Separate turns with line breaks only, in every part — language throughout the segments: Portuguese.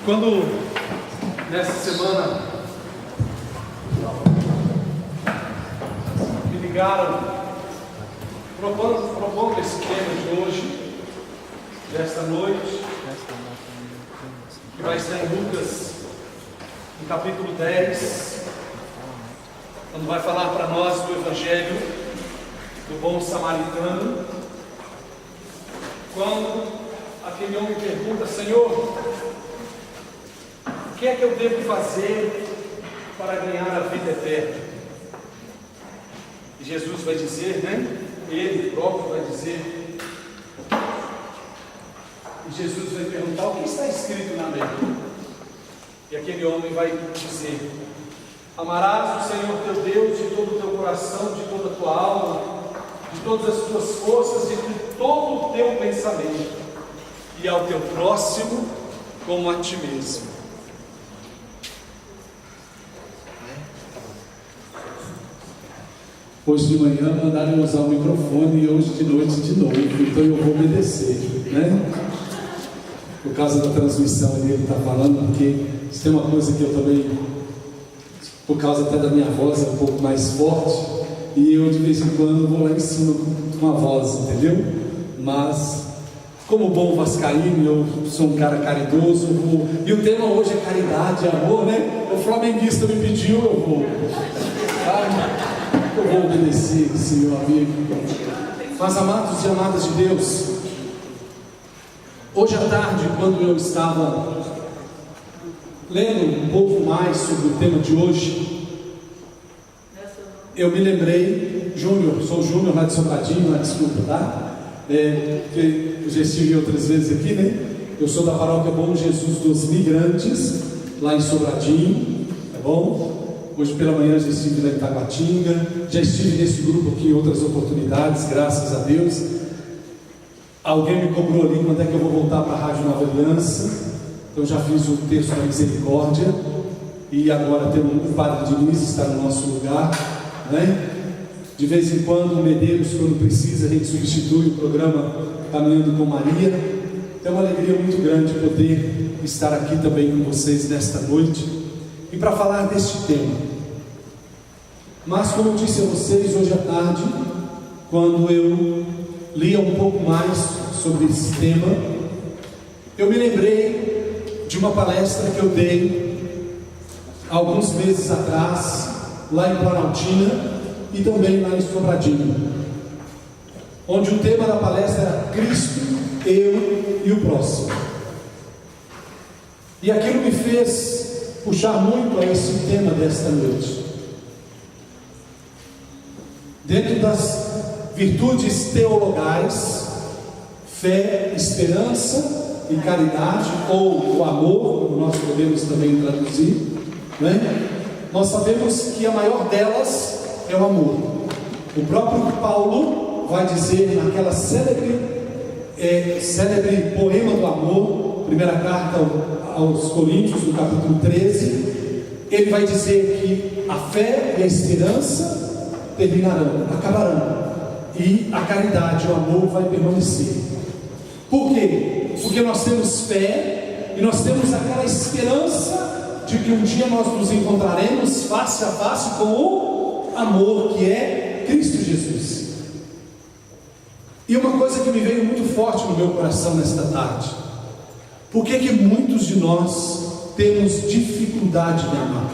Quando nessa semana me ligaram propondo esse tema de hoje, desta noite, que vai estar em Lucas, no capítulo 10, quando vai falar para nós do Evangelho do bom samaritano, quando aquele homem pergunta: Senhor, o que é que eu devo fazer para ganhar a vida eterna? E Jesus vai dizer, Ele próprio vai dizer, e Jesus vai perguntar: o que está escrito na lei? E aquele homem vai dizer: amarás o Senhor teu Deus de todo o teu coração, de toda a tua alma, de todas as tuas forças e de todo o teu pensamento, e ao teu próximo como a ti mesmo.
Hoje de manhã mandaram usar o microfone e hoje de noite de novo, então eu vou obedecer, Por causa da transmissão ele está falando, porque isso tem uma coisa que eu também, por causa até da minha voz é um pouco mais forte, e eu de vez em quando vou lá em cima com a voz, entendeu? Mas, como bom vascaíno, eu sou um cara caridoso, e o tema hoje é caridade, amor, O flamenguista me pediu, eu vou. Eu vou obedecer, Senhor amigo. Mas, amados e amadas de Deus, hoje à tarde, quando eu estava lendo um pouco mais sobre o tema de hoje, eu me lembrei, sou o Júnior lá de Sobradinho, desculpa, tá? Porque eu já estive outras vezes aqui, Eu sou da paróquia Bom Jesus dos Migrantes, lá em Sobradinho, tá bom? Hoje pela manhã já estive lá em Taguatinga, já estive nesse grupo aqui em outras oportunidades, graças a Deus. Alguém me cobrou ali quando é que eu vou voltar para a Rádio Nova Aliança, então já fiz o texto da misericórdia, e agora temos o Padre Diniz está no nosso lugar, De vez em quando o Medeiros, quando precisa, a gente substitui o programa Caminhando com Maria. É uma alegria muito grande poder estar aqui também com vocês nesta noite e para falar deste tema. Mas, como eu disse a vocês hoje à tarde, quando eu lia um pouco mais sobre esse tema, eu me lembrei de uma palestra que eu dei há alguns meses atrás, lá em Planaltina e também lá em Sobradinho, onde o tema da palestra era Cristo, eu e o próximo. E aquilo me fez puxar muito a esse tema desta noite. Dentro das virtudes teologais, fé, esperança e caridade, ou o amor, como nós podemos também traduzir, Nós sabemos que a maior delas é o amor. O próprio Paulo vai dizer naquela célebre poema do amor, primeira carta aos Coríntios, no capítulo 13, ele vai dizer que a fé e a esperança acabarão, e a caridade, o amor vai permanecer. Por quê? Porque nós temos fé e nós temos aquela esperança de que um dia nós nos encontraremos face a face com o amor que é Cristo Jesus. E uma coisa que me veio muito forte no meu coração nesta tarde: por que muitos de nós temos dificuldade de amar?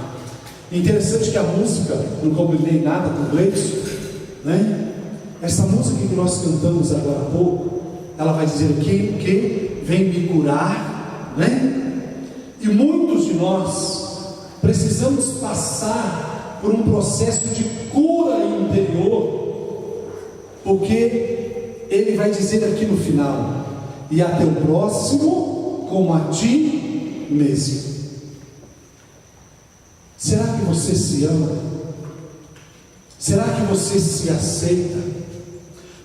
Interessante que a música, não combinei nada com o Gleison, Essa música que nós cantamos agora há pouco, ela vai dizer que vem me curar, E muitos de nós precisamos passar por um processo de cura interior, porque ele vai dizer aqui no final: e a teu próximo como a ti mesmo. Será que você se ama? Será que você se aceita?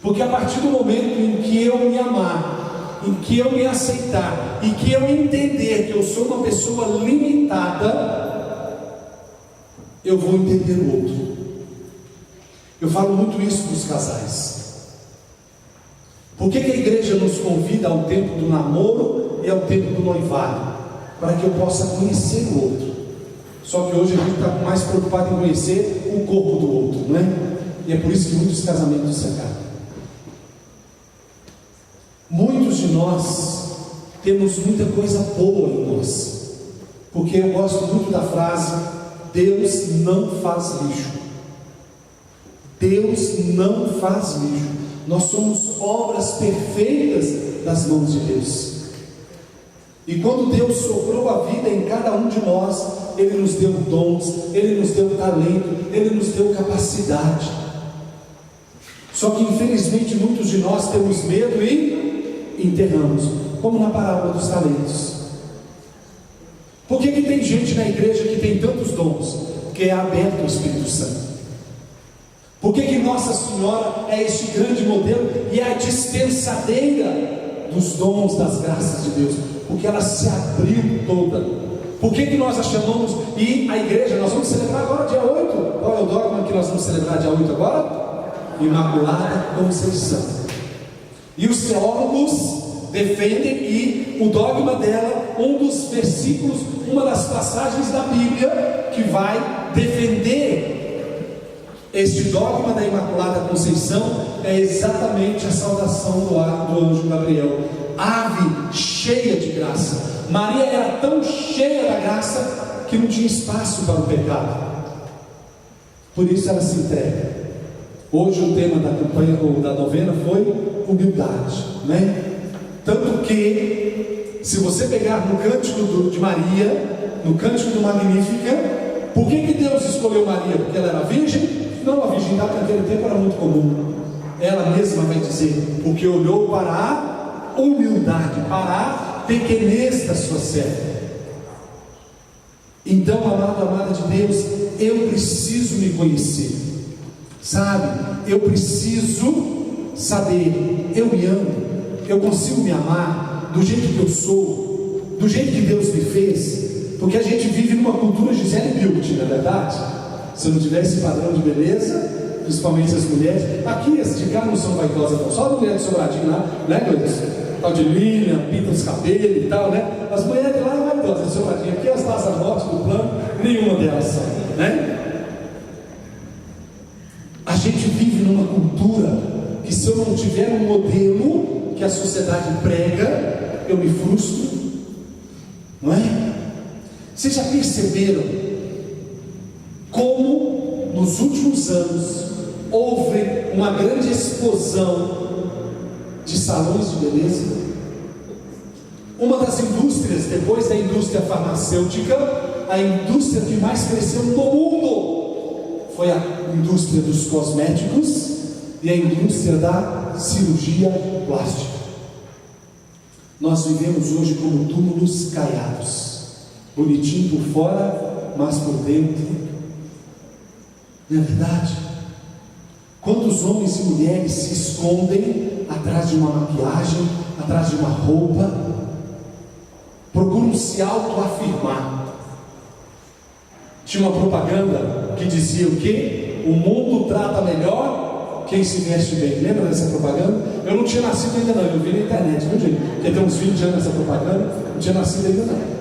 Porque a partir do momento em que eu me amar, em que eu me aceitar, e que eu entender que eu sou uma pessoa limitada, eu vou entender o outro. Eu falo muito isso para os casais. Por que a igreja nos convida ao tempo do namoro e ao tempo do noivado? para que eu possa conhecer o outro. Só que hoje a gente está mais preocupado em conhecer o corpo do outro, não é? E é por isso que muitos casamentos se acabam. Muitos de nós temos muita coisa boa em nós, porque eu gosto muito da frase: Deus não faz lixo. Deus não faz lixo. Nós somos obras perfeitas das mãos de Deus. E quando Deus soprou a vida em cada um de nós, Ele nos deu dons, Ele nos deu talento, Ele nos deu capacidade. Só que infelizmente muitos de nós temos medo e enterramos, como na parábola dos talentos. Por que tem gente na igreja que tem tantos dons? Porque é aberto ao Espírito Santo. Por que Nossa Senhora é este grande modelo e é a dispensadeira dos dons, das graças de Deus? Porque ela se abriu toda. Por que nós a chamamos? E a igreja, nós vamos celebrar agora dia 8. Qual é o dogma que nós vamos celebrar dia 8 agora? Imaculada Conceição. E os teólogos defendem, e o dogma dela, um dos versículos, uma das passagens da Bíblia que vai defender este dogma da Imaculada Conceição é exatamente a saudação do anjo Gabriel: ave cheia de graça. Maria era tão cheia da graça que não tinha espaço para o pecado, por isso ela se entrega. Hoje o tema da campanha ou da novena foi humildade, né? Tanto que, se você pegar no cântico de Maria, no cântico do Magnífica, por que Deus escolheu Maria? Porque ela era virgem? Não, a virgindade naquele tempo era muito comum. Ela mesma vai dizer: porque olhou para a humildade, para a pequenez da sua serva. Então, amado, amada de Deus, eu preciso me conhecer, sabe? Eu preciso saber, eu me amo, eu consigo me amar do jeito que eu sou, do jeito que Deus me fez, porque a gente vive numa cultura Gisele Bündchen, não é verdade? Se não tiver esse padrão de beleza, principalmente as mulheres, aqui as de cá não são vaidosas, não, só a mulher de Sobradinho lá, né, Gleison? Tal de linha, pinta os cabelos e tal, né? As mulheres lá é vaidosas de Sobradinho, aqui as taças mortes do plano, nenhuma delas são, né? A gente vive numa cultura que, se eu não tiver um modelo que a sociedade prega, eu me frustro, não é? Vocês já perceberam como nos últimos anos houve uma grande explosão de salões de beleza? Uma das indústrias, depois da indústria farmacêutica, a indústria que mais cresceu no mundo foi a indústria dos cosméticos e a indústria da cirurgia plástica. Nós vivemos hoje como túmulos caiados, bonitinho por fora, mas por dentro, não é verdade? Quantos homens e mulheres se escondem atrás de uma maquiagem, atrás de uma roupa, procuram se autoafirmar. Tinha uma propaganda que dizia o quê? O mundo trata melhor quem se veste bem. Lembra dessa propaganda? Eu não tinha nascido ainda não, eu vi na internet, viu gente? Porque tem uns 20 anos essa propaganda, não tinha nascido ainda não.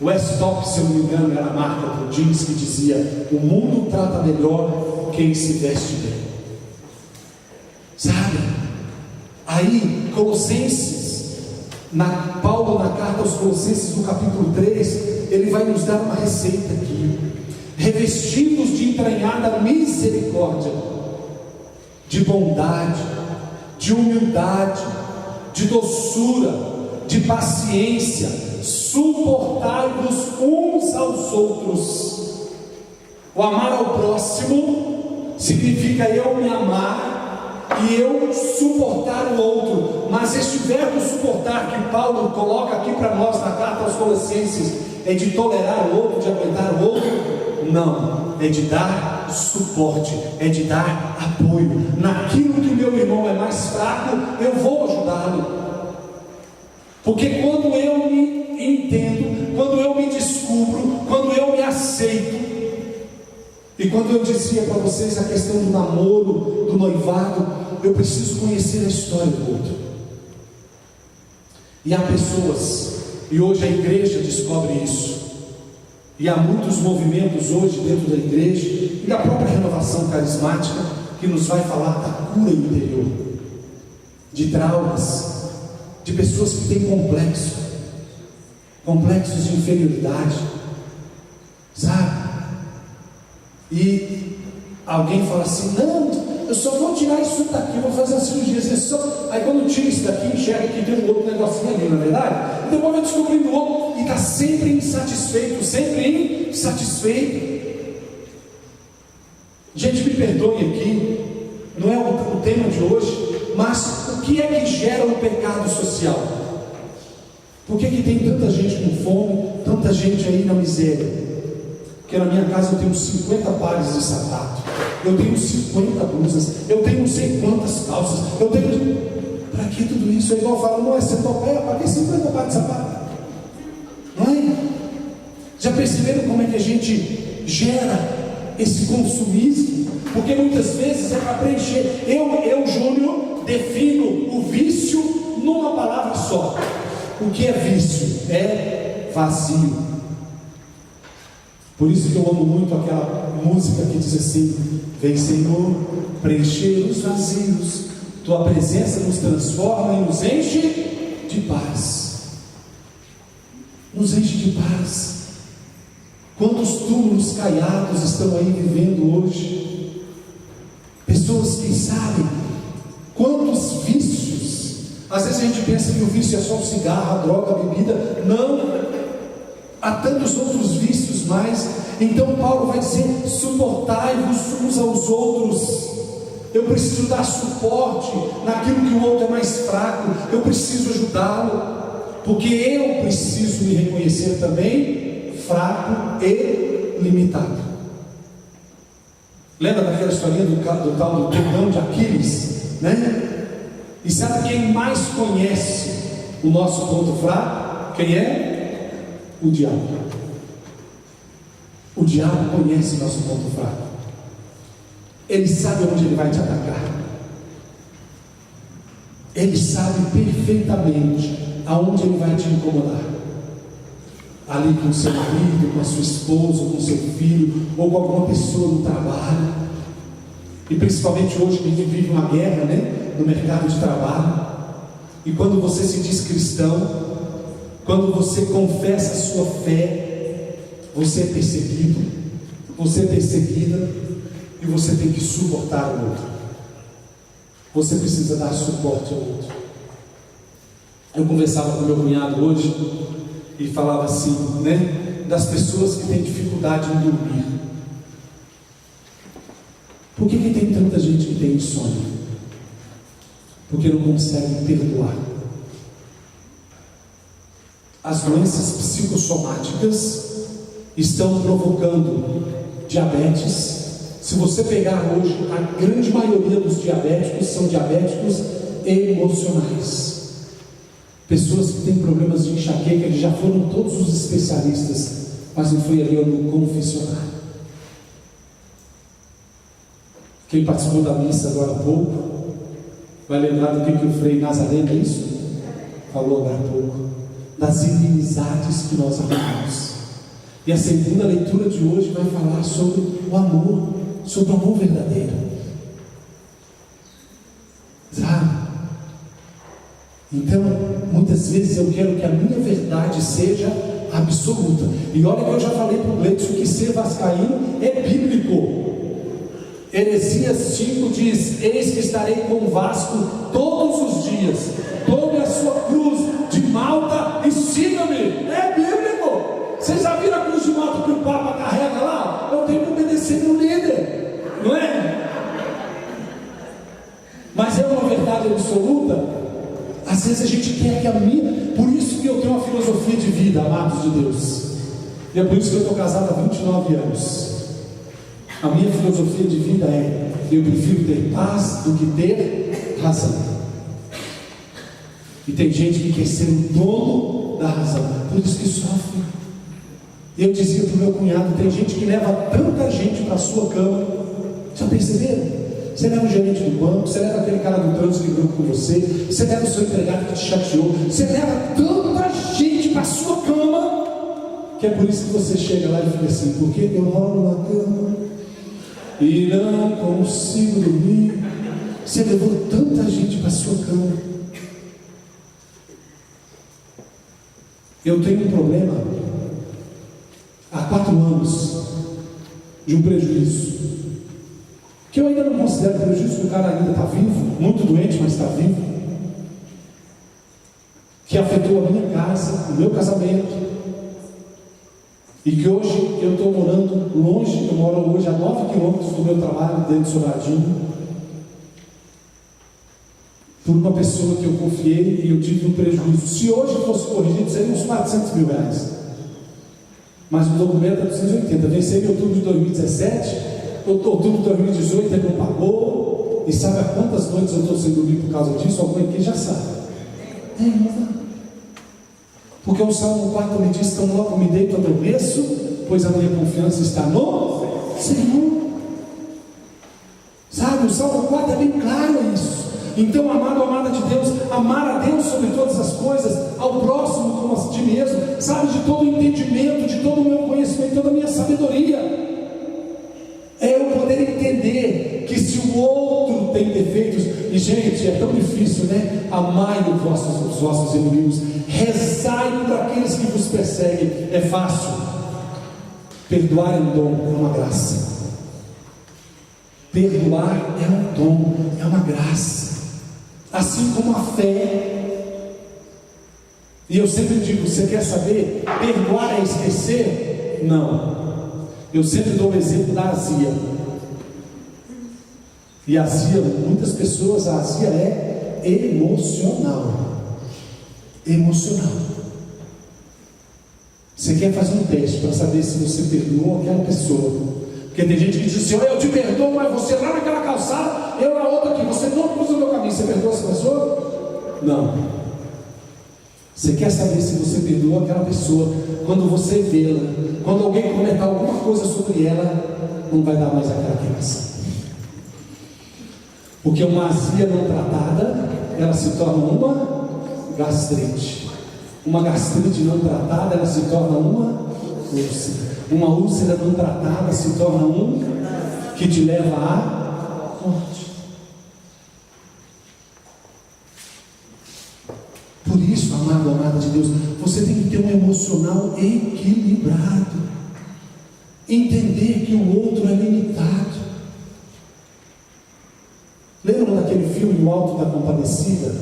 O Westop, se eu não me engano, era a marca do jeans que dizia: o mundo trata melhor quem se veste bem. Sabe? Aí, Colossenses, Paulo na carta aos Colossenses, no capítulo 3, ele vai nos dar uma receita aqui: revestidos de entranhada misericórdia, de bondade, de humildade, de doçura, de paciência, suportai-vos uns aos outros. O amar ao próximo significa eu me amar e eu suportar o outro. Mas este verbo suportar que Paulo coloca aqui para nós na carta aos Colossenses é de tolerar o outro, de aguentar o outro? Não, é de dar suporte, é de dar apoio. Naquilo que o meu irmão é mais fraco, eu vou ajudá-lo. Porque quando eu me entendo, quando eu me descubro, quando eu me aceito, e quando eu dizia para vocês a questão do namoro, do noivado, eu preciso conhecer a história do outro. E há pessoas E hoje a igreja descobre isso. E há muitos movimentos hoje dentro da igreja e da própria renovação carismática que nos vai falar da cura interior, de traumas, de pessoas que têm complexos de inferioridade, sabe? E alguém fala assim: não, eu só vou tirar isso daqui, vou fazer a cirurgia. Aí quando tira isso daqui, enxerga que tem um outro negocinho ali, não é verdade? E depois vai descobrindo outro e está sempre insatisfeito. Gente, me perdoe aqui, não é o tema de hoje, mas o que é que gera o pecado social? Por que tem tanta gente com fome, tanta gente aí na miséria? Porque na minha casa eu tenho 50 pares de sapato, eu tenho 50 blusas, eu tenho não sei quantas calças, eu tenho... Para que tudo isso? É igual eu falo, não é centopeia, para que 50 pares de sapato? Não é? Já perceberam como é que a gente gera esse consumismo? Porque muitas vezes é para preencher. Eu, Júnior, defino o vício numa palavra só. O que é vício? É vazio. Por isso que eu amo muito aquela música que diz assim: vem, Senhor, preencher os vazios, tua presença nos transforma e nos enche de paz. Nos enche de paz. Quantos túmulos caiados estão aí vivendo hoje? Pessoas que sabem quantos vícios. Às vezes a gente pensa que o vício é só o cigarro, a droga, a bebida. Não, há tantos outros vícios mais. Então Paulo vai dizer: suportai-vos uns aos outros. Eu preciso dar suporte naquilo que o outro é mais fraco. Eu preciso ajudá-lo, porque eu preciso me reconhecer também fraco e limitado. Lembra daquela historinha do tal do tendão de Aquiles, né? E sabe quem mais conhece o nosso ponto fraco? Quem é? O diabo. O diabo conhece o nosso ponto fraco. Ele sabe onde ele vai te atacar. Ele sabe perfeitamente aonde ele vai te incomodar. Ali com o seu marido, com a sua esposa, com o seu filho, ou com alguma pessoa no trabalho. E principalmente hoje que a gente vive uma guerra, né, no mercado de trabalho. E quando você se diz cristão, quando você confessa a sua fé, você é perseguido, você é perseguida, e você tem que suportar o outro. Você precisa dar suporte ao outro. Eu conversava com meu cunhado hoje e falava assim, né, das pessoas que têm dificuldade em dormir. Por que tem tanta gente que tem insônia? Porque não consegue perdoar. As doenças psicossomáticas estão provocando diabetes. Se você pegar hoje, a grande maioria dos diabéticos são diabéticos emocionais. Pessoas que têm problemas de enxaqueca, eles já foram todos os especialistas, mas não foi ali no confessionário. Quem participou da missa agora há pouco vai lembrar do que o Frei Nazareno, é isso? Falou agora há pouco, das inimizades que nós arrumamos. E a segunda leitura de hoje vai falar sobre o amor, sobre o amor verdadeiro. Sabe? Então, muitas vezes eu quero que a minha verdade seja absoluta. E olha que eu já falei para o Gleison que ser vascaíno é bíblico. Heresias 5 diz: eis que estarei com o Vasco todos os dias. Tome a sua cruz de Malta e siga-me. É bíblico. Vocês já viram a cruz de Malta que o Papa carrega lá? Eu tenho que obedecer meu líder, não é? Mas é uma verdade absoluta. Às vezes a gente quer que a minha... Por isso que eu tenho uma filosofia de vida, amados de Deus. E é por isso que eu estou casado há 29 anos. A minha filosofia de vida é: eu prefiro ter paz do que ter razão. E tem gente que quer ser o dono da razão, por isso que sofre. Eu dizia para o meu cunhado: tem gente que leva tanta gente para a sua cama. Já perceberam? Você leva o gerente do banco, você leva aquele cara do trânsito que brigou com você, você leva o seu empregado que te chateou, você leva tanta gente para a sua cama, que é por isso que você chega lá e fica assim, porque eu rolo na cama e não consigo dormir. Você levou tanta gente para a sua cama. Eu tenho um problema há 4 anos de um prejuízo, que eu ainda não considero prejuízo, porque o cara ainda está vivo, muito doente, mas está vivo, que afetou a minha casa, o meu casamento, e que hoje eu estou morando longe. Eu moro hoje a 9 quilômetros do meu trabalho, dentro de Sobradinho, por uma pessoa que eu confiei e eu tive um prejuízo. Se hoje fosse corrigido, seria uns 400 mil reais. Mas o documento é 280. Vencei em outubro de 2017, outubro de 2018 ele não pagou. E sabe há quantas noites eu estou sem dormir por causa disso? Alguém aqui já sabe. Porque o Salmo 4 me diz: tão logo me deito, adormeço, pois a minha confiança está no Senhor. Sabe, o Salmo 4 é bem claro isso. Então, amado, amada de Deus, amar a Deus sobre todas as coisas, ao próximo como a ti mesmo, sabe, de todo o entendimento, de todo o meu conhecimento, toda a minha sabedoria, é eu poder entender que se o outro tem defeitos, e gente, é tão difícil, né? Amai os vossos inimigos, rezai por aqueles que vos perseguem. É fácil. Perdoar é um dom, é uma graça. Perdoar é um dom, é uma graça. Assim como a fé. E eu sempre digo: você quer saber? Perdoar é esquecer? Não. Eu sempre dou o exemplo da azia. E a azia, muitas pessoas, a azia é emocional. Emocional. Você quer fazer um teste para saber se você perdoou aquela pessoa. Porque tem gente que diz assim: eu te perdoo, mas você lá naquela calçada, eu na outra aqui, você não cruza o meu caminho. Você perdoou essa pessoa? Não. Você quer saber se você perdoou aquela pessoa quando você vê-la, quando alguém comentar alguma coisa sobre ela, não vai dar mais aquela criança. Porque uma azia não tratada, ela se torna uma gastrite. Uma gastrite não tratada, ela se torna uma úlcera. Uma úlcera não tratada se torna um que te leva à morte. Por isso, amado, amada de Deus, você tem que ter um emocional equilibrado. Entender que o outro é limitado. Lembram daquele filme O Alto da Compadecida?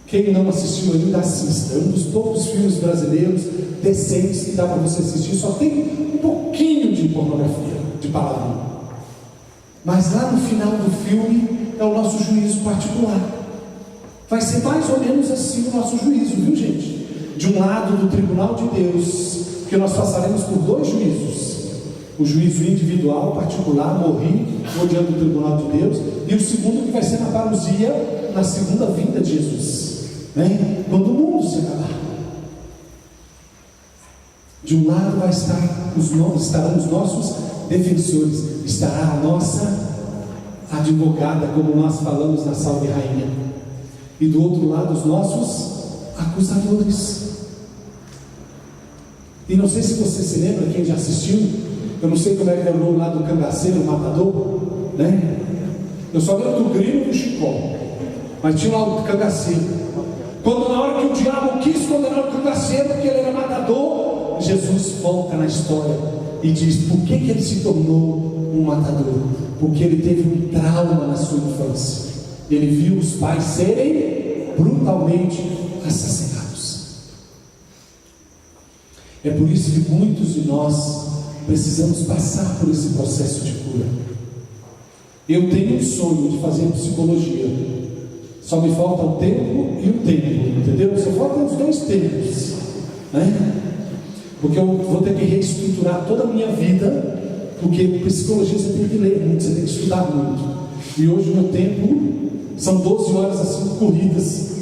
Quem não assistiu ainda, assista. É um dos poucos filmes brasileiros decentes que dá para você assistir. Só tem um pouquinho de pornografia, de palavrão. Mas lá no final do filme é o nosso juízo particular. Vai ser mais ou menos assim o nosso juízo, viu, gente? De um lado, do tribunal de Deus, que nós passaremos por 2 juízos. O juízo individual, particular, morri, odiando o tribunal de Deus. E o segundo, que vai ser na parousia, na segunda vinda de Jesus, né? Quando o mundo se acabar. De um lado estarão os nossos defensores, estará a nossa advogada, como nós falamos na Salve Rainha, e do outro lado os nossos acusadores. E não sei se você se lembra, quem já assistiu, eu não sei como é que é o nome lá do cangaceiro, o matador, né? Eu só lembro do grilo e do chicó, mas tinha lá o cangaceiro. Quando na hora que o diabo quis condenar o cangaceiro, porque ele era matador, Jesus volta na história e diz: por que ele se tornou um matador? Porque ele teve um trauma na sua infância. Ele viu os pais serem brutalmente assassinados. É por isso que muitos de nós precisamos passar por esse processo de cura. Eu tenho um sonho de fazer psicologia, só me falta o tempo e o tempo, entendeu? Só faltam os 2 tempos, né? Porque eu vou ter que reestruturar toda a minha vida, porque psicologia você tem que ler muito, você tem que estudar muito. E hoje o meu tempo são 12 horas assim corridas.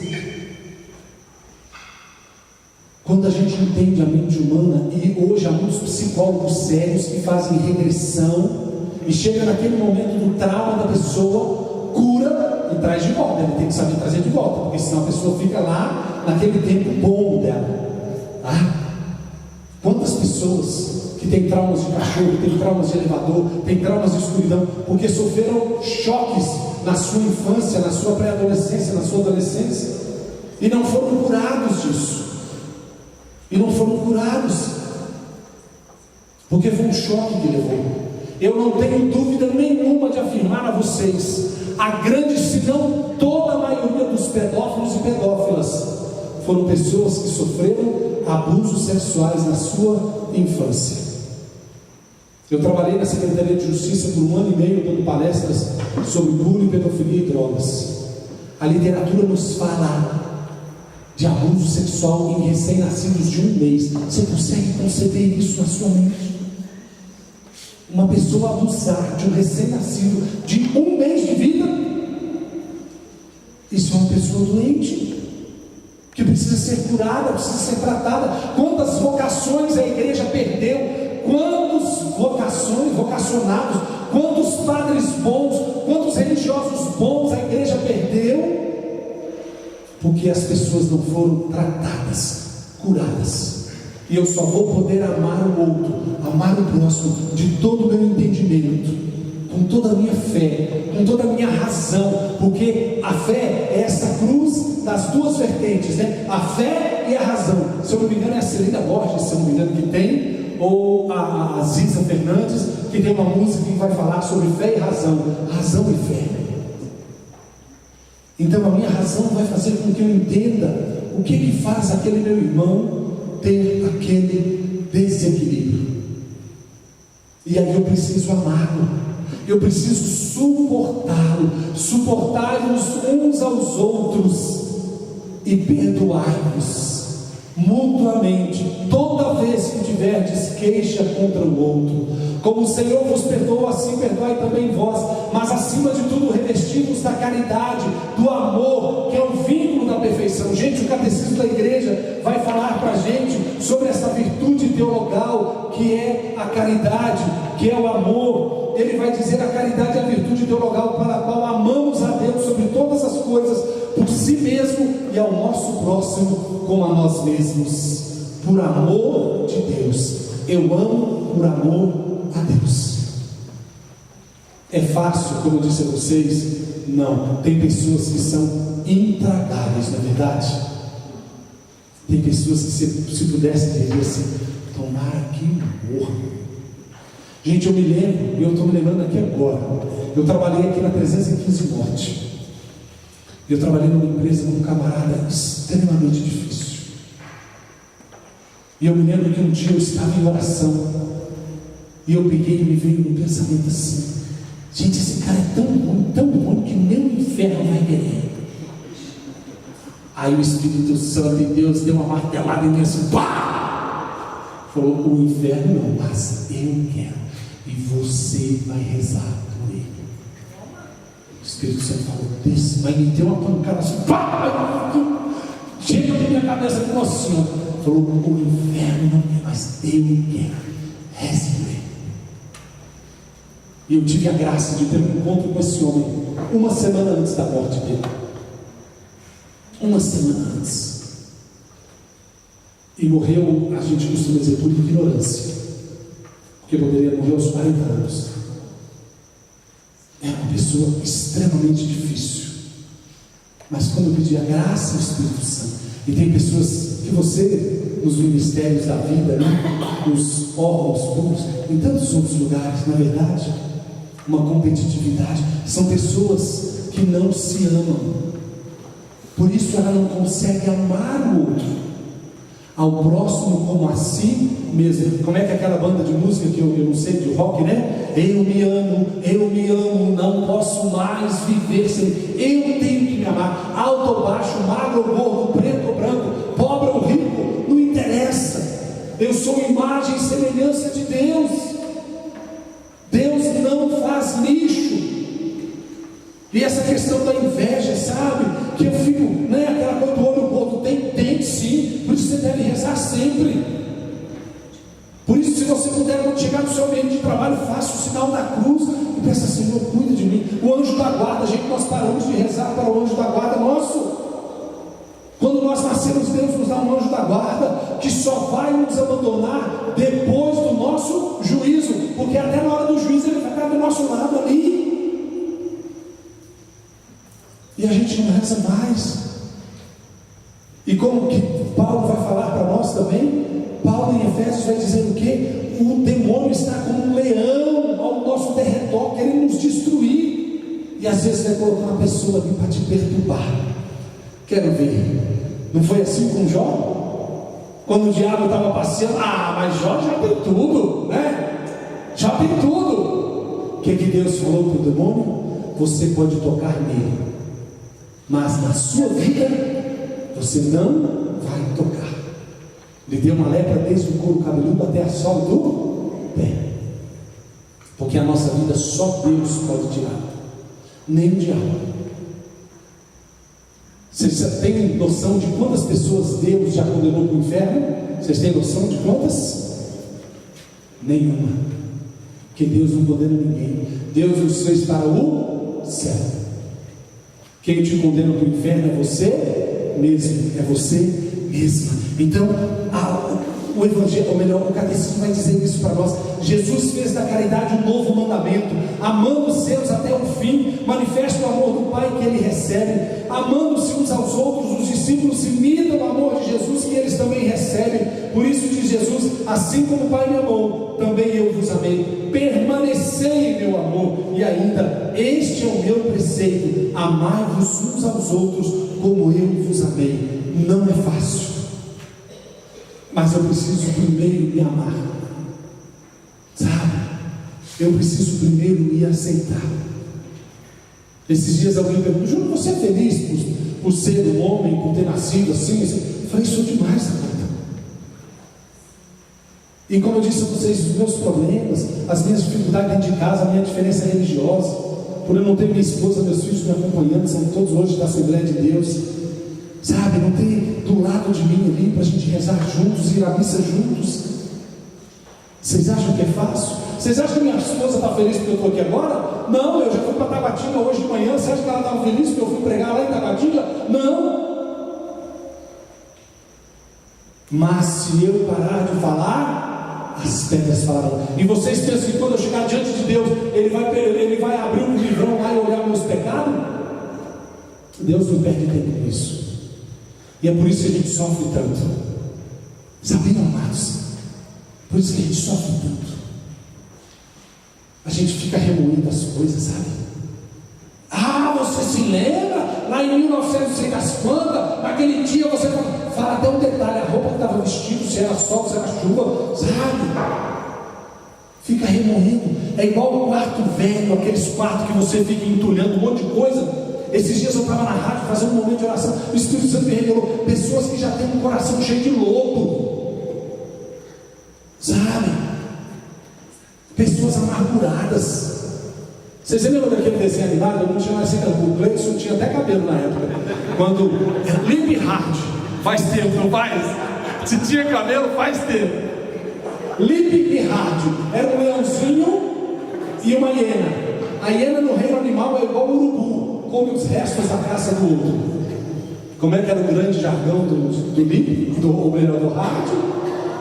Quando a gente entende a mente humana, e hoje há muitos psicólogos sérios que fazem regressão, e chega naquele momento do trauma da pessoa, cura e traz de volta. Ele tem que saber trazer de volta, porque senão a pessoa fica lá naquele tempo bom dela. quantas pessoas que têm traumas de cachorro, têm traumas de elevador, têm traumas de escuridão, porque sofreram choques na sua infância, na sua pré-adolescência, na sua adolescência, e não foram curados disso, porque foi um choque que levou. Eu não tenho dúvida nenhuma de afirmar a vocês, a grande, se não toda a maioria dos pedófilos e pedófilas foram pessoas que sofreram abusos sexuais na sua infância. Eu trabalhei na Secretaria de Justiça por 1 ano e meio dando palestras sobre bullying, pedofilia e drogas. A literatura nos fala de abuso sexual em recém-nascidos de 1 mês. Você consegue conceber isso na sua mente? Uma pessoa abusar de um recém-nascido de 1 mês de vida? Isso é uma pessoa doente, que precisa ser curada, precisa ser tratada. Quantas vocações a igreja perdeu? Quantos vocacionados, quantos padres bons, quantos religiosos bons a igreja perdeu? Porque as pessoas não foram tratadas, curadas. E eu só vou poder amar o outro, amar o próximo, de todo o meu entendimento, com toda a minha fé, com toda a minha razão, porque a fé é essa cruz das duas vertentes, né? A fé e a razão. Se eu não me engano é a Celina Borges, se eu não me engano, que tem, ou a Ziza Fernandes, que tem uma música que vai falar sobre fé e razão, razão e fé. Então a minha razão vai fazer com que eu entenda o que faz aquele meu irmão ter aquele desequilíbrio, e aí eu preciso amá-lo, eu preciso suportá-lo, suportar-nos uns aos outros e perdoar-nos mutuamente toda vez que tiverdes queixa contra o outro. Como o Senhor vos perdoou, assim perdoai também vós. Mas acima de tudo, revestivos da caridade, do amor, que é o vínculo da perfeição. Gente, o catecismo da igreja vai falar para a gente sobre essa virtude teologal que é a caridade, que é o amor. Ele vai dizer: a caridade é a virtude teologal para a qual amamos a Deus sobre todas as coisas, por si mesmo e ao nosso próximo como a nós mesmos. Por amor de Deus, eu amo por amor a Deus. É fácil, como eu disse a vocês? Não. Tem pessoas que são intragáveis, na verdade. Tem pessoas que, se pudesse dizer assim, tomara que morra. Gente, eu me lembro, e eu estou me lembrando aqui agora, eu trabalhei aqui na 315 Norte. Eu trabalhei numa empresa com um camarada extremamente difícil. E eu me lembro que um dia eu estava em oração, e eu peguei e me veio no pensamento assim: gente, esse cara é tão ruim, que nem o inferno vai querer. Aí o Espírito Santo de Deus deu uma martelada em mim assim, pá! Falou: o inferno não, mas eu quero, e você vai rezar por ele. O Espírito Santo falou desse, mas me deu uma pancada assim, pá! Chega na minha cabeça com assim, falou: o inferno não quer, mas eu quero, reze por ele. E eu tive a graça de ter um encontro com esse homem 1 semana antes da morte dele. 1 semana antes. E morreu, a gente costuma dizer, por ignorância, porque poderia morrer aos 40 anos. É uma pessoa extremamente difícil. Mas quando eu pedi a graça do Espírito Santo, e tem pessoas que você, nos ministérios da vida, né, nos órgãos públicos, em tantos outros lugares, na verdade, uma competitividade, são pessoas que não se amam, por isso ela não consegue amar o outro, ao próximo como a si mesmo. Como é que é aquela banda de música que eu não sei, de rock, né? Eu me amo, não posso mais viver sem. Eu tenho que me amar, alto ou baixo, magro ou gordo, preto ou branco, pobre ou rico, não interessa. Eu sou imagem e semelhança de Deus. Deus não faz lixo. E essa questão da inveja, sabe? Que eu fico, né? Aquela coisa do olho gordo, tem sim. Por isso você deve rezar sempre. Por isso, se você puder, quando chegar no seu ambiente de trabalho, faça o sinal da cruz e peça: Senhor, cuida de mim. O anjo da guarda, gente, nós paramos de rezar para o anjo da guarda nosso. Quando nós nascemos, Deus nos dá um anjo da guarda que só vai nos abandonar depois do nosso juízo, porque até na hora do juízo ele vai estar do nosso lado ali, e a gente não reza mais. E como que Paulo vai falar para nós também, Paulo em Efésios vai dizer o quê? O demônio está como um leão ao nosso derredor, querendo nos destruir, e às vezes vai colocar uma pessoa ali para te perturbar. Quero ver, não foi assim com Jó? Quando o diabo estava passeando, mas Jó já tem tudo, né? Já tem tudo. O que Deus falou para o demônio? Você pode tocar nele, mas na sua vida você não vai tocar. Ele deu uma lepra desde o couro cabeludo até a sola do pé, porque a nossa vida só Deus pode tirar, nem o diabo. Vocês têm noção de quantas pessoas Deus já condenou para o inferno? Vocês têm noção de quantas? Nenhuma, porque Deus não condena ninguém. Deus nos fez para o céu. Quem te condena para o inferno é você mesmo, é você mesma. Então, o Evangelho, ou melhor, o Catecismo vai dizer isso para nós. Jesus fez da caridade um novo mandamento: amando os seus até o fim, manifesta o amor do Pai que ele recebe. Amando-se uns aos outros, os discípulos imitam o amor de Jesus que eles também recebem. Por isso diz Jesus: assim como o Pai me amou, também eu vos amei. Permanecei em meu amor. E ainda, este é o meu preceito: amai-vos uns aos outros como eu vos amei. Não é fácil, mas eu preciso primeiro me amar, sabe? Eu preciso primeiro me aceitar. Esses dias alguém perguntou: Júnior, você é feliz por ser um homem, por ter nascido assim? Eu falei: sou demais, Samanta. E como eu disse a vocês, os meus problemas, as minhas dificuldades dentro de casa, a minha diferença religiosa, por eu não ter minha esposa, meus filhos me acompanhando, são todos hoje da Assembleia de Deus, sabe? Não tem do lado de mim ali para a gente rezar juntos, ir à missa juntos. Vocês acham que é fácil? Vocês acham que minha esposa está feliz porque eu estou aqui agora? Não, eu já fui para Tabatinga hoje de manhã. Você acha que ela estava feliz porque eu fui pregar lá em Tabatinga? Não. Mas se eu parar de falar, as pedras falarão. E vocês pensam que quando eu chegar diante de Deus, Ele vai abrir um livrão lá e olhar meus pecados? Deus não perde tempo com isso. E é por isso que a gente sofre tanto. Sabiam, amados? Por isso que a gente sofre tanto. A gente fica remoendo as coisas, sabe? Você se lembra? Lá em 1900 não sei das quantas, naquele dia você fala até um detalhe, a roupa que estava vestido, se era sol, se era chuva, sabe? Fica remoendo. É igual um quarto velho, aqueles quartos que você fica entulhando um monte de coisa. Esses dias eu estava na rádio fazendo um momento de oração, o Espírito Santo me revelou pessoas que já têm um coração cheio de lodo, sabe? Pessoas amarguradas. Vocês lembram daquele desenho animado? Eu não tinha mais cabelo, o Cleison tinha até cabelo na época. Quando Limp Hard, faz tempo, não faz? Se tinha cabelo, faz tempo. Limp Hard era um leãozinho e uma hiena. A hiena no reino animal é igual o urubu, come os restos da caça do outro. Como é que era o grande jargão do Limp, ou melhor, do Hard?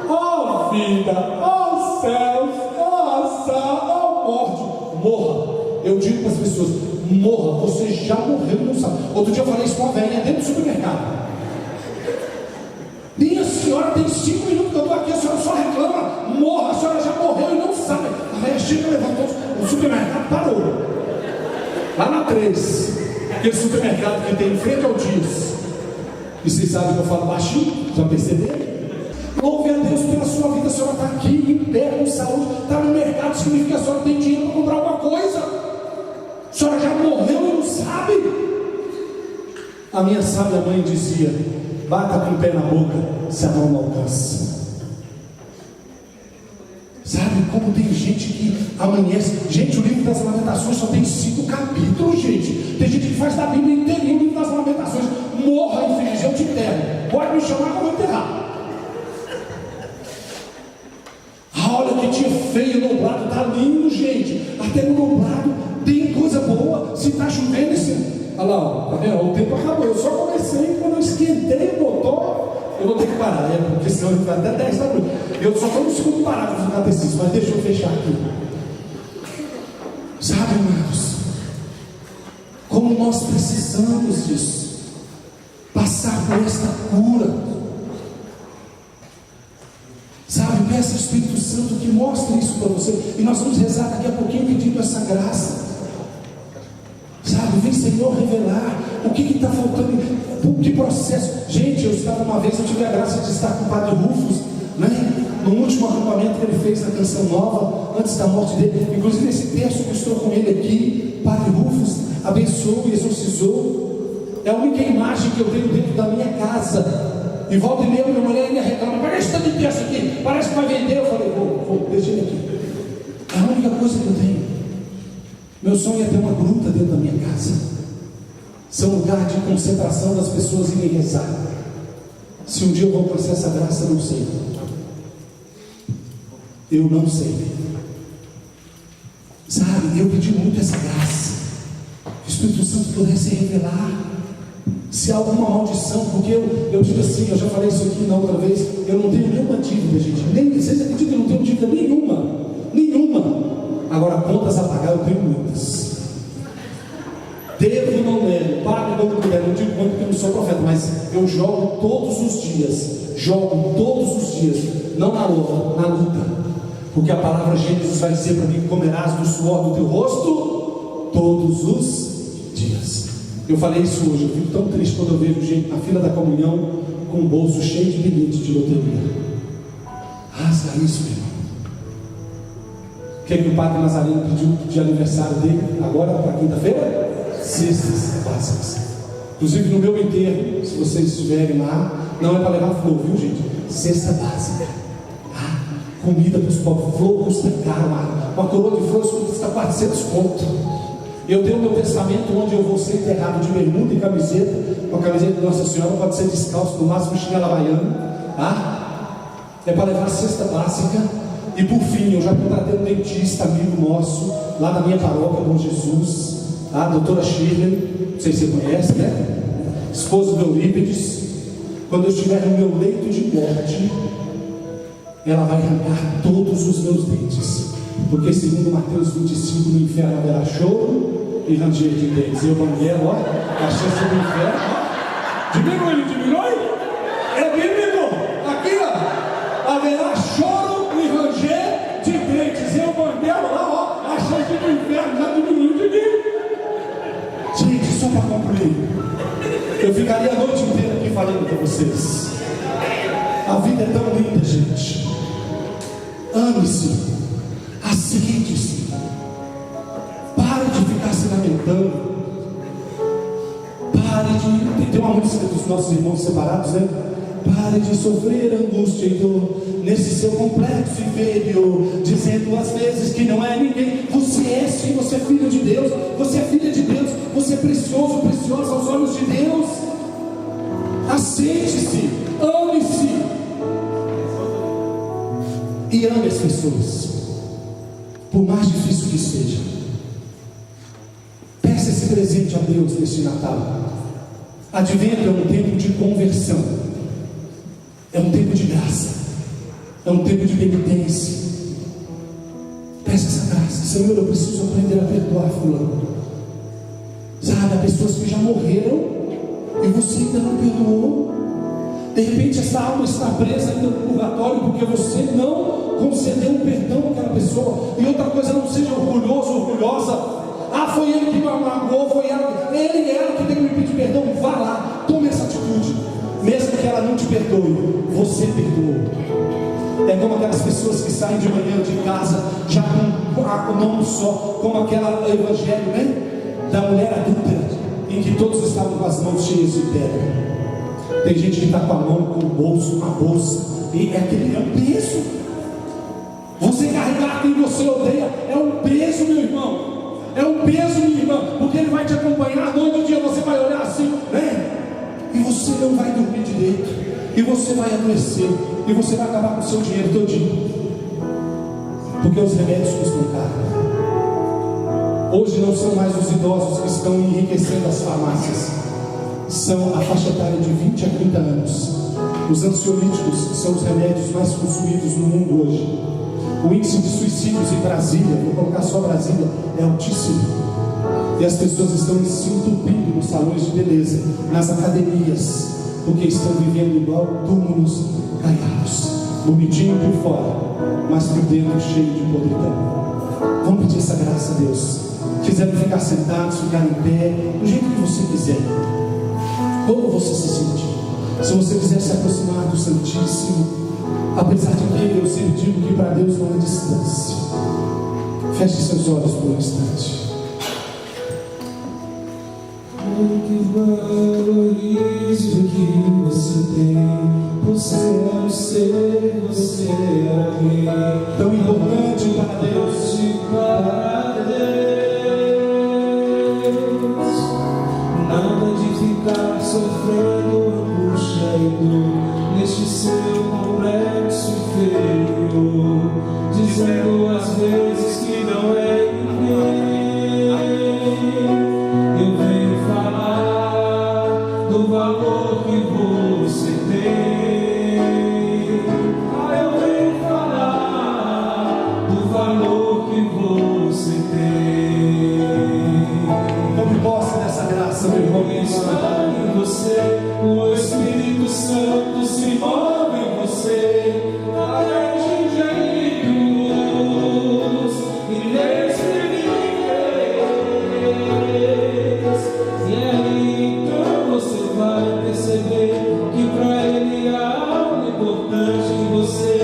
Oh vida, oh céus, oh azar, oh morte. Morra. Eu digo para as pessoas: morra, você já morreu e não sabe. Outro dia eu falei isso com uma velhinha dentro do supermercado. Minha senhora, tem 5 minutos que eu estou aqui, a senhora só reclama. Morra, a senhora já morreu e não sabe. A velha chega, levantou, o supermercado parou. Lá na 3, aquele supermercado que tem em frente ao Dias. E vocês sabem que eu falo baixinho, já perceberam? Louve a Deus pela sua vida. A senhora está aqui em pé, com saúde, está no mercado, significa que a senhora tem dinheiro para comprar alguma coisa. A senhora já morreu e não sabe. A minha sábia mãe dizia: bata com o pé na boca, se a mão não alcança. Sabe como tem gente que amanhece? Gente, o livro das Lamentações só tem 5 capítulos, gente. Tem gente que faz da Bíblia inteirinho o livro das Lamentações. Morra, infeliz, eu te enterro. Pode me chamar que eu vou enterrar. Olha que dia feio, nublado, tá lindo, gente. Até no nublado tem coisa boa. Se tá chovendo, olha lá, tá vendo? O tempo acabou. Eu só comecei quando eu esquentei o motor. Eu vou ter que parar, porque senão ele vai até 10 da noite. Eu só estou no segundo parágrafo do catecismo, mas deixa eu fechar aqui. Sabe, irmãos, como nós precisamos disso, passar por esta cura. Sabe, peça ao Espírito Santo que mostre isso para você. E nós vamos rezar daqui a pouquinho pedindo essa graça. Sabe, vem Senhor revelar o que está faltando, que processo. Gente, eu estava uma vez, eu tive a graça de estar com o Padre Rufus, né? No último acampamento que ele fez na Canção Nova, antes da morte dele. Inclusive esse texto que eu estou com ele aqui, Padre Rufus abençoou e exorcizou. É a única imagem que eu tenho dentro da minha casa. E volta e meia, minha mulher ainda reclama: parece que está de texto aqui, parece que vai vender. Eu falei: vou, deixa ele aqui. É a única coisa que eu tenho. Meu sonho é ter uma gruta dentro da minha casa. Ser um lugar de concentração das pessoas irem rezar. Se um dia eu vou alcançar essa graça, eu não sei. Eu não sei. Sabe, eu pedi muito essa graça. Que o Espírito Santo pudesse revelar se há alguma maldição, porque eu digo assim, eu já falei isso aqui na outra vez, eu não tenho nenhuma dívida, gente. Vocês acreditam que eu não tenho dívida nenhuma? Agora, contas a pagar eu tenho muitas. Devo e não nego, pago quando puder. Não digo quanto porque eu não sou profeta, mas eu jogo todos os dias, não na luta, porque a palavra Gênesis vai dizer para mim: comerás do suor do teu rosto todos os dias. Eu falei isso hoje, eu fico tão triste quando eu vejo gente na fila da comunhão com um bolso cheio de bilhetes de loteria. Rasga isso, meu irmão. O que é que o Padre Nazareno pediu de aniversário dele agora para quinta-feira? Cestas básicas. Inclusive no meu enterro, se vocês estiverem lá, não é para levar flor, viu, gente? Cesta básica. Comida para os pobres. Flor custa caro, uma coroa de flores custa 400 conto. Eu tenho meu testamento onde eu vou ser enterrado de bermuda e camiseta. Com a camiseta de Nossa Senhora, pode ser descalço, no máximo chinela havaiana. É para levar a cesta básica. E por fim, eu já contratei um dentista amigo nosso, lá da minha paróquia, Bom Jesus, a doutora Shirley, não sei se você conhece, né? Esposa do Eurípides. Quando eu estiver no meu leito de morte, ela vai arrancar todos os meus dentes, porque segundo Mateus 25, no inferno haverá choro e ranger de dentes. Eu banguelo, ó, a chance do inferno, ó, diminui, é bíblico, aqui ó, haverá choro e ranger de dentes. Eu banguelo lá, ó, a chance do inferno já diminuiu de mim. Gente, só para concluir, eu ficaria a noite inteira aqui falando para vocês. A vida é tão linda, gente. Ame-se, aceite-se, pare de ficar se lamentando, pare de. Tem uma música dos nossos irmãos separados, né? Pare de sofrer angústia e dor nesse seu complexo inferior, dizendo às vezes que não é ninguém. Você é sim, você é filho de Deus, você é filha de Deus, você é precioso, preciosa aos olhos de Deus. Aceite-se, ame-se e ame as pessoas, por mais difícil que seja. Peça esse presente a Deus neste Natal. Advento é um tempo de conversão, é um tempo de graça, é um tempo de penitência. Peça essa graça. Senhor, eu preciso aprender a perdoar fulano. Sabe, há pessoas que já morreram e você ainda não perdoou. De repente essa alma está presa ainda no purgatório porque você não concedeu um perdão àquela pessoa. E outra coisa, não seja orgulhoso, orgulhosa. Foi ele que me magoou, foi ela que tem que me pedir perdão. Vá lá, tome essa atitude. Mesmo que ela não te perdoe, você perdoou. É como aquelas pessoas que saem de manhã de casa já com o nome só, como aquela evangelho, né? Da mulher adulta, em que todos estavam com as mãos cheias de pedra. Tem gente que está com a mão, com o bolso, com a bolsa, e é um peso. Você carregar quem você odeia é um peso, meu irmão. É um peso, minha irmã, porque ele vai te acompanhar a noite e dia. Você vai olhar assim, né? E você não vai dormir direito, e você vai adoecer, e você vai acabar com o seu dinheiro todinho, porque os remédios custam caro. Hoje não são mais os idosos que estão enriquecendo as farmácias, são a faixa etária de 20 a 30 anos, Os ansiolíticos são os remédios mais consumidos no mundo hoje. O índice de suicídios em Brasília, vou colocar só Brasília, é altíssimo. E as pessoas estão se entupindo nos salões de beleza, nas academias, porque estão vivendo igual túmulos caiados, bonitinho por fora, mas por dentro cheio de podridão. Vamos pedir essa graça a Deus. Quiserem ficar sentados, ficar em pé, do jeito que você quiser, como você se sentir. Se você quiser se aproximar do Santíssimo, apesar de que eu sempre digo que para Deus não há distância, feche seus olhos por um instante.
Que valorize o que você tem. Você é o ser, você é alguém
Tão importante para Deus.
Para Deus, nada de ficar sofrendo angústia e dor neste seu complexo inferior, dizendo às vezes que não é ninguém. Eu venho falar do valor que você tem. Eu venho falar do valor que você tem.
Tome posse dessa graça, meu irmão.
Está em você, o Espírito Santo se move em você, através de gemidos inexprimíveis. E aí então você vai perceber que para Ele há algo importante em você.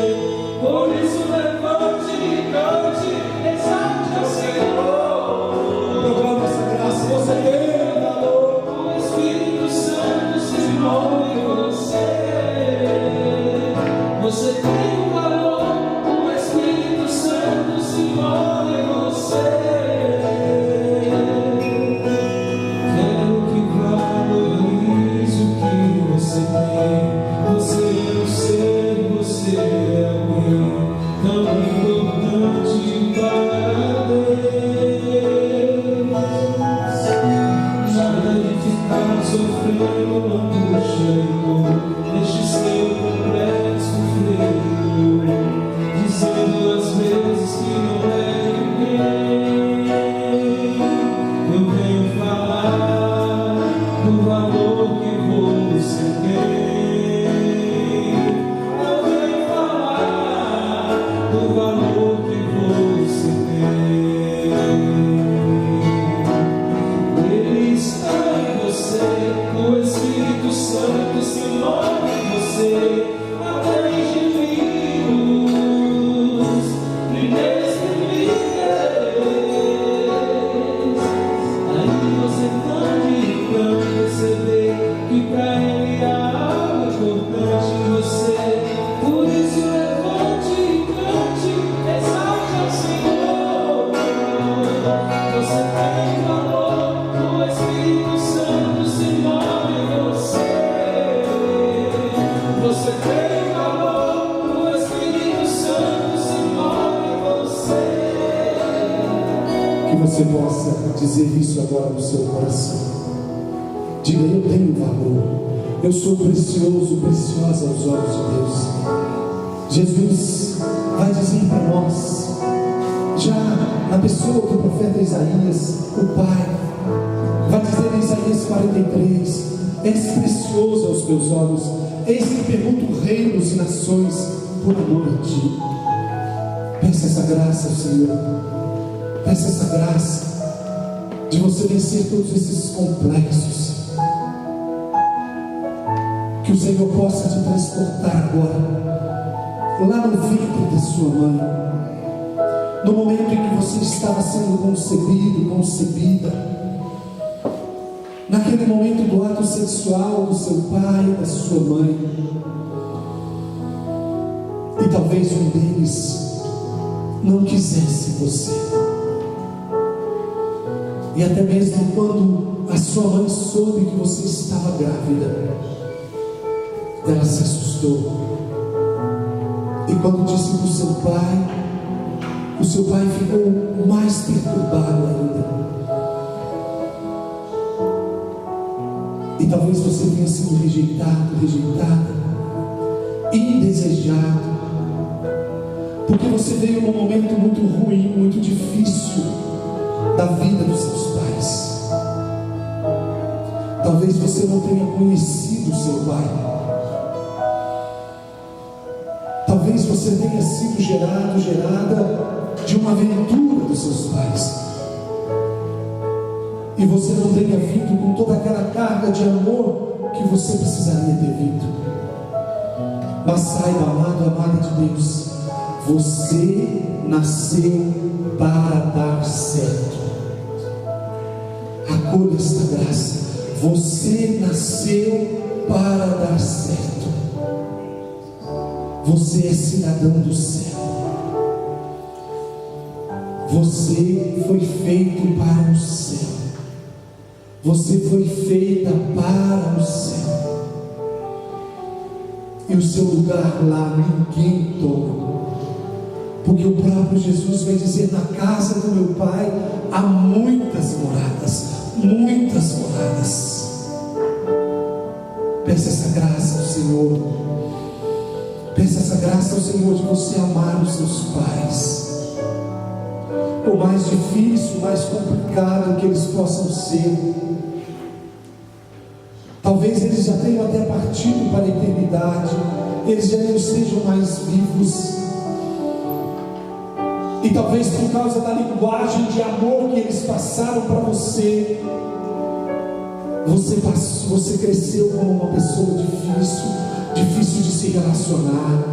Por isso levante e cante, exalte ao Senhor.
Proclama essa graça. Você tem valor.
O Espírito Santo se move em você. Você tem um valor. O Espírito Santo se move em você. Quero que valorize o que você tem. Você é o ser, você é alguém tão importante para Deus. Nada de ficar sofrendo angústia e dor neste seu complexo inferior, dizendo às vezes que não é ninguém. Eu venho falar do valor que você tem. Eu venho falar do valor que você tem. Ele está em você, o Espírito Santo se move em você, através de gemidos inexprimíveis. Aí você pode então perceber que para Ele há algo importante em você. Por isso levante e cante, exalte ao Senhor. Você tem valor, o Espírito Santo se move em você. Você tem valor, o Espírito Santo se move em você.
Que você possa dizer isso agora no seu coração. Diga: eu tenho valor. Eu sou precioso, preciosa aos olhos de Deus. Jesus vai dizer para nós, já na pessoa do profeta Isaías, o Pai, vai dizer em Isaías 43: és precioso aos meus olhos, eis que pergunto reinos e nações por amor a ti. Peça essa graça ao Senhor, peça essa graça de você vencer todos esses complexos, que o Senhor possa te transportar agora, lá no ventre da sua mãe, no momento em que você estava sendo concebido, concebida, naquele momento do ato sexual do seu pai, da sua mãe, e talvez um deles não quisesse você, e até mesmo quando a sua mãe soube que você estava grávida, ela se assustou, e quando disse para o seu pai ficou mais perturbado ainda. E talvez você tenha sido rejeitado, rejeitada, indesejado, porque você veio num momento muito ruim, muito difícil da vida dos seus pais. Talvez você não tenha conhecido o seu pai. Talvez você tenha sido gerada de uma aventura dos seus pais, e você não tenha vindo com toda aquela carga de amor que você precisaria ter vindo. Mas saiba, amado, amada de Deus, você nasceu para dar certo. Acolha esta graça. Você nasceu para dar certo. Você é cidadão do céu. Você foi feito para o céu. Você foi feita para o céu. E o seu lugar lá ninguém toma. Porque o próprio Jesus vai dizer: na casa do meu Pai há muitas moradas. Muitas moradas. Peça essa graça ao Senhor. Peça essa graça ao Senhor de você amar os seus pais. Por mais difícil, mais complicado que eles possam ser. Talvez eles já tenham até partido para a eternidade. Eles já não estejam mais vivos. E talvez por causa da linguagem de amor que eles passaram para você, você cresceu como uma pessoa difícil de se relacionar.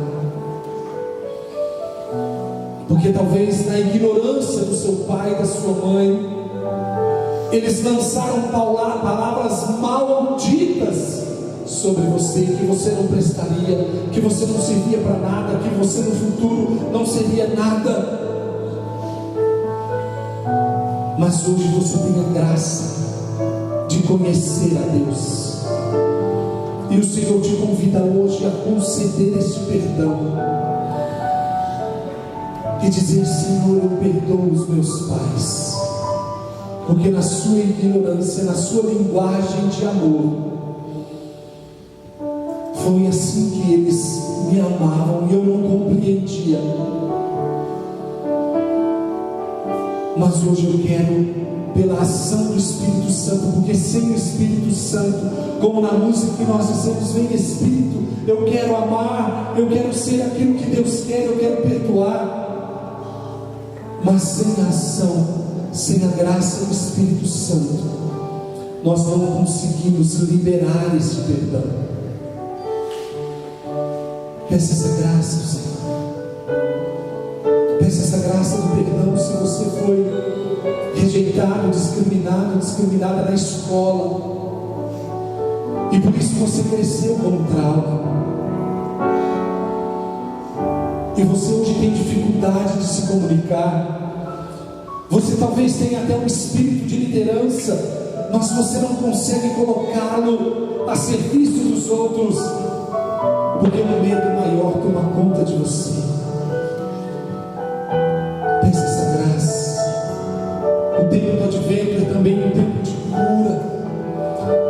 Porque talvez na ignorância do seu pai e da sua mãe, eles lançaram palavras malditas sobre você, que você não prestaria, que você não servia para nada, que você no futuro não seria nada. Mas hoje você tem a graça de conhecer a Deus, e o Senhor te convida hoje a conceder esse perdão e dizer: Senhor, eu perdoo os meus pais, porque na sua ignorância, na sua linguagem de amor, foi assim que eles me amavam e eu não compreendia. Mas hoje eu quero, pela ação do Espírito Santo, porque sem o Espírito Santo, como na música que nós dizemos, vem Espírito, eu quero amar, eu quero ser aquilo que Deus quer, eu quero perdoar. Mas sem a ação, sem a graça do Espírito Santo, nós não conseguimos liberar esse perdão. Peça essa graça, Senhor. Peça essa graça do perdão se você foi rejeitado, discriminada na escola, e por isso você cresceu com um trauma, e você hoje tem dificuldade de se comunicar. Você talvez tenha até um espírito de liderança, mas você não consegue colocá-lo a serviço dos outros, porque um medo maior toma conta de você. Peça essa graça. O tempo do advento é também um tempo de cura,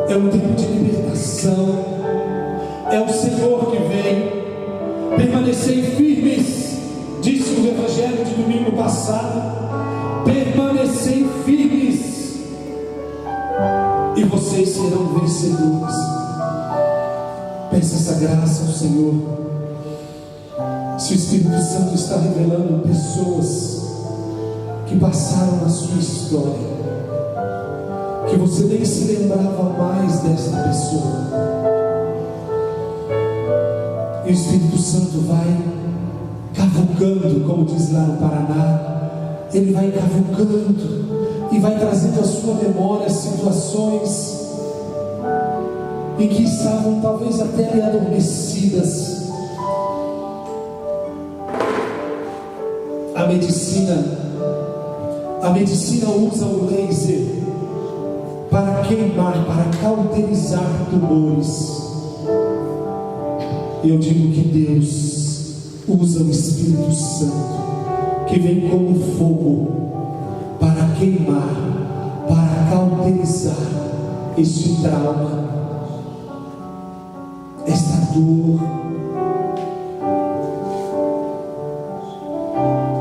é um tempo de libertação. É o Senhor que vem. Permanecei firmes, disse o Evangelho de domingo passado. Permanecei firmes, e vocês serão vencedores. Peça essa graça ao Senhor. Se o Espírito Santo está revelando pessoas que passaram na sua história, que você nem se lembrava mais desta pessoa, e o Espírito Santo vai cavucando, como diz lá no Paraná, ele vai cavucando e vai trazendo à sua memória situações em que estavam talvez até ali adormecidas. A medicina usa o laser para queimar, para cauterizar tumores. Eu digo que Deus usa o Espírito Santo, que vem como fogo, para queimar, para cauterizar este trauma, esta dor,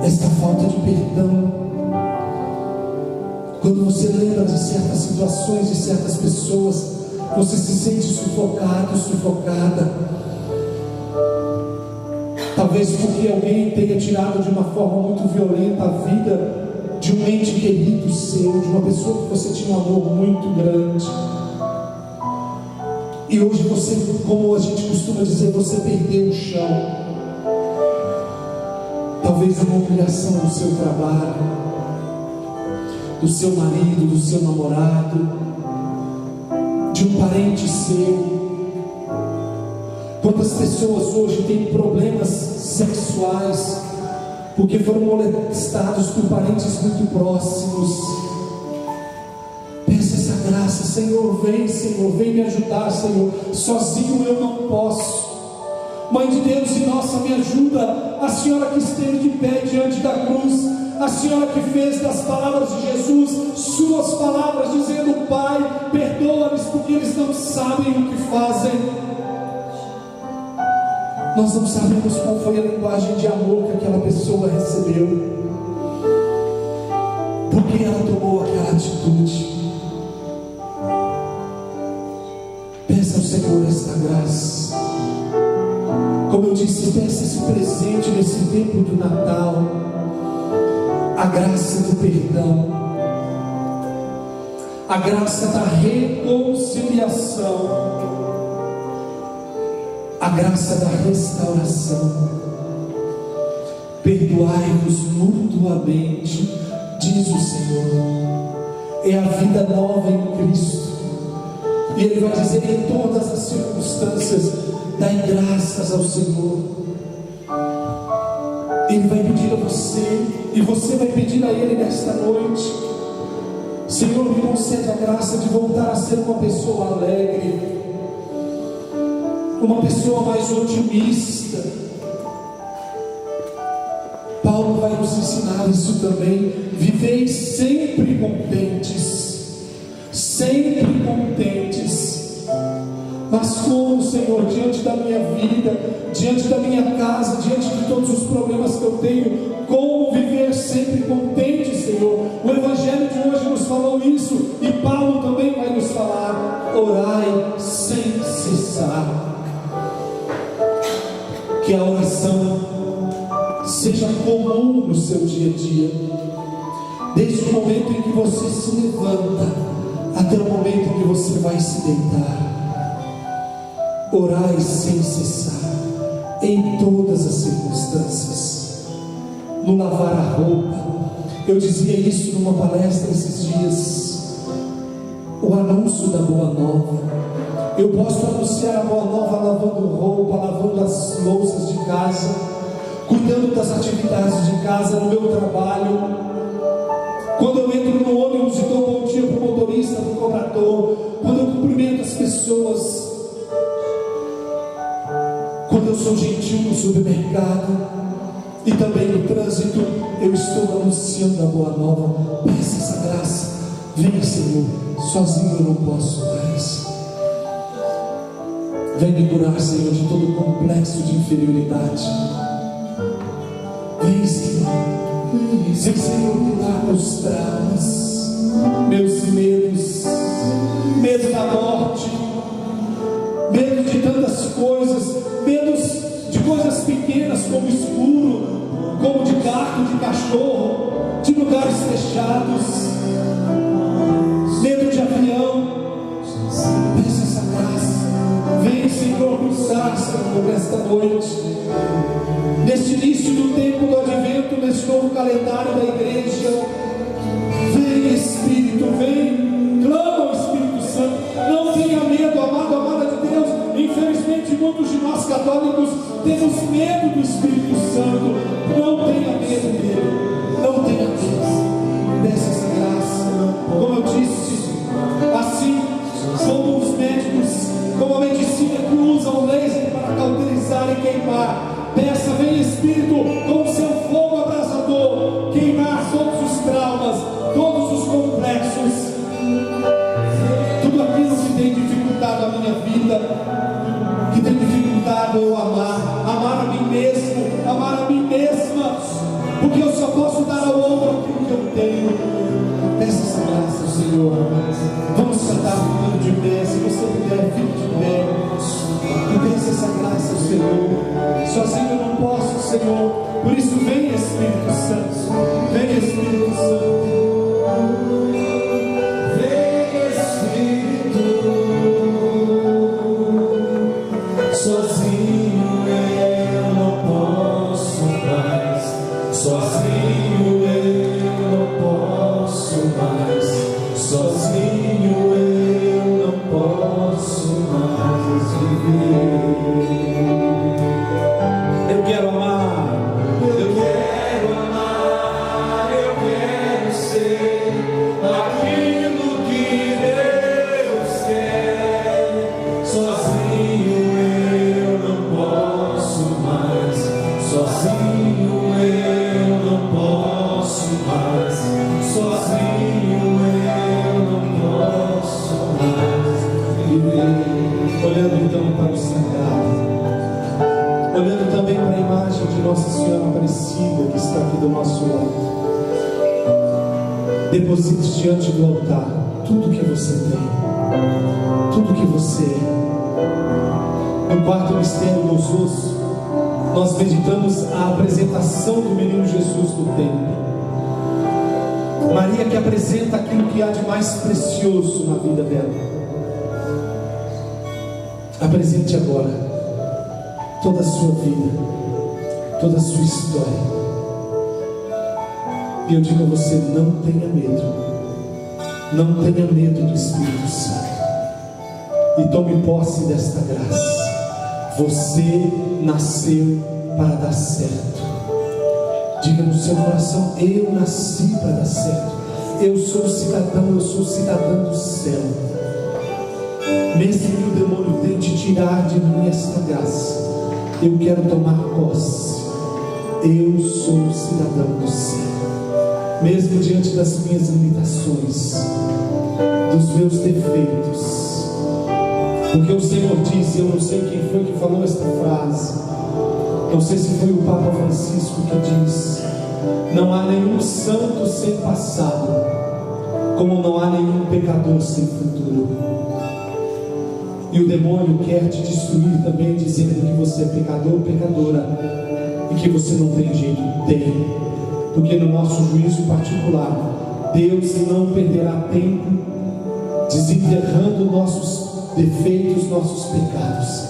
esta falta de perdão. Quando você lembra de certas situações, de certas pessoas, você se sente sufocado, sufocada. Talvez porque alguém tenha tirado de uma forma muito violenta a vida de um ente querido seu, de uma pessoa que você tinha um amor muito grande. E hoje você, como a gente costuma dizer, você perdeu o chão. Talvez uma humilhação do seu trabalho, do seu marido, do seu namorado, de um parente seu. Quantas pessoas hoje têm problemas sexuais porque foram molestados por parentes muito próximos? Peça essa graça, Senhor, vem me ajudar, Senhor. Sozinho eu não posso. Mãe de Deus e nossa, me ajuda. A senhora que esteve de pé diante da cruz, a senhora que fez das palavras de Jesus suas palavras, dizendo: Pai, perdoa-lhes porque eles não sabem o que fazem. Nós não sabemos qual foi a linguagem de amor que aquela pessoa recebeu, porque ela tomou aquela atitude. Peça ao Senhor esta graça. Como eu disse, peça esse presente nesse tempo do Natal, a graça do perdão, a graça da reconciliação, a graça da restauração. Perdoai-vos mutuamente, diz o Senhor. É a vida nova em Cristo. E Ele vai dizer em todas as circunstâncias: dai graças ao Senhor. Ele vai pedir a você, e você vai pedir a Ele nesta noite: Senhor, me concede a graça de voltar a ser uma pessoa alegre, uma pessoa mais otimista. Paulo vai nos ensinar isso também. Vivei sempre contentes, sempre contentes. Mas como, Senhor, diante da minha vida, diante da minha casa, diante de todos os problemas que eu tenho, como viver sempre contente, Senhor? O Evangelho de hoje nos falou isso, e Paulo também vai nos falar: orai sem cessar. Que a oração seja comum no seu dia a dia, desde o momento em que você se levanta até o momento em que você vai se deitar. Orai sem cessar, em todas as circunstâncias. No lavar a roupa, eu dizia isso numa palestra esses dias, o anúncio da Boa Nova. Eu posso anunciar a Boa Nova lavando roupa, lavando as louças de casa, cuidando das atividades de casa, no meu trabalho. Quando eu entro no ônibus e dou bom dia para o motorista, para o cobrador, quando eu cumprimento as pessoas, quando eu sou gentil no supermercado e também no trânsito, eu estou anunciando a Boa Nova. Peça essa graça. Vem, Senhor, sozinho eu não posso mais. Vem me curar, Senhor, de todo o complexo de inferioridade. Vem, Senhor. Vem, Senhor, curar meus traumas, meus medos, medo da morte, medo de tantas coisas, medos de coisas pequenas como escuro, como de gato, de cachorro, de lugares fechados, medo de avião. Peça essa graça. Vem, Senhor, cruzar, Senhor, nesta noite, neste início do tempo do advento, neste novo calendário da igreja. Vem, Espírito, vem, clama ao Espírito Santo. Não tenha medo, amado, amada de Deus. Infelizmente, muitos de nós católicos temos medo do Espírito Santo. Não tenha medo dele, não tenha medo. Peça essa graça. Como eu disse, assim como os médicos, como a medicina que usam laser para cauterizar e queimar, peça, vem Espírito, com o seu fogo abrasador, queimar todos os traumas, todos os complexos, tudo aquilo que tem dificultado a minha vida, que tem dificultado eu amar a mim mesmo, amar a mim mesma. porque eu só posso dar ao outro aquilo que eu tenho. Peça essa graça ao Senhor. Vamos cantar ficando de pé. Se você puder, fique de pé e peça essa graça ao Senhor. Sozinho eu não posso, Senhor. Por isso vem Espírito Santo. Vem Espírito Santo. Vem Espírito. Sozinho eu não posso mais. Sozinho eu não posso mais. Sozinho eu não posso mais viver. Eu quero amar, eu quero amar, eu quero ser aquilo que Deus quer. Sozinho eu não posso mais. Sozinho eu não posso mais. Sozinho eu não posso mais viver. Olhando então para o sagrado, olhando também para a imagem de Nossa Senhora Aparecida que está aqui do nosso lado, deposite diante do altar tudo que você tem, tudo que você é. No quarto mistério gozoso, nós meditamos a apresentação do menino Jesus no templo. Maria que apresenta aquilo que há de mais precioso na vida dela. Apresente agora toda a sua vida, toda a sua história. E eu digo a você: não tenha medo. Não tenha medo do Espírito Santo. E tome posse desta graça. Você nasceu para dar certo. Diga no seu coração: eu nasci para dar certo. Eu sou cidadão, eu sou cidadão do céu. Mesmo que o demônio tente tirar de mim esta graça, eu quero tomar posse. Eu sou cidadão do céu. Mesmo diante das minhas limitações, dos meus defeitos, porque o Senhor disse, eu não sei quem foi que falou esta frase, não sei se foi o Papa Francisco que diz: não há nenhum santo sem passado, como não há nenhum pecador sem futuro. E o demônio quer te destruir também, dizendo que você é pecador, pecadora, e que você não tem jeito. Tem, porque no nosso juízo particular, Deus não perderá tempo desenterrando nossos defeitos, nossos pecados,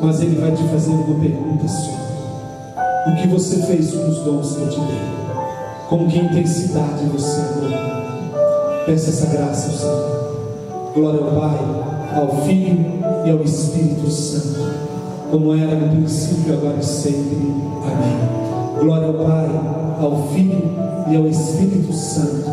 mas Ele vai te fazer uma pergunta só: o que você fez com os dons que eu te dei? Com que intensidade você amou? Peça essa graça ao Senhor. Glória ao Pai, ao Filho e ao Espírito Santo, como era no princípio, agora e sempre. Amém. Glória ao Pai, ao Filho e ao Espírito Santo,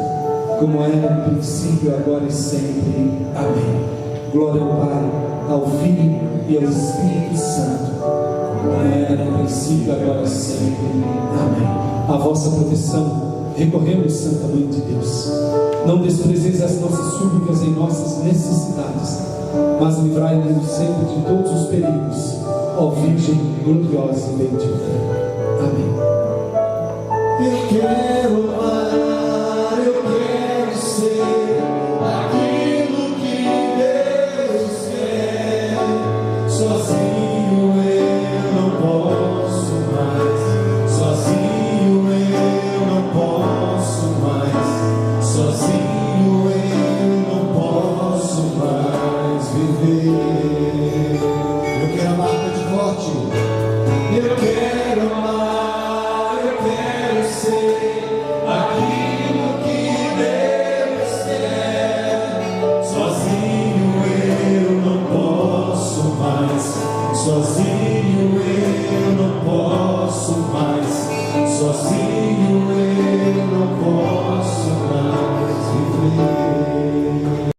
como era no princípio, agora e sempre. Amém. Glória ao Pai, ao Filho e ao Espírito Santo, como era no princípio, agora e sempre. Amém. A vossa proteção recorremos, Santa Mãe de Deus. Não desprezeis as nossas súplicas em nossas necessidades, mas livrai-nos sempre de todos os perigos, ó Virgem gloriosa e bendita. Amém. Eu quero amar, eu quero ser aquilo que Deus quer. Sozinho eu não posso mais. Sozinho eu não posso mais. Sozinho eu não posso mais viver.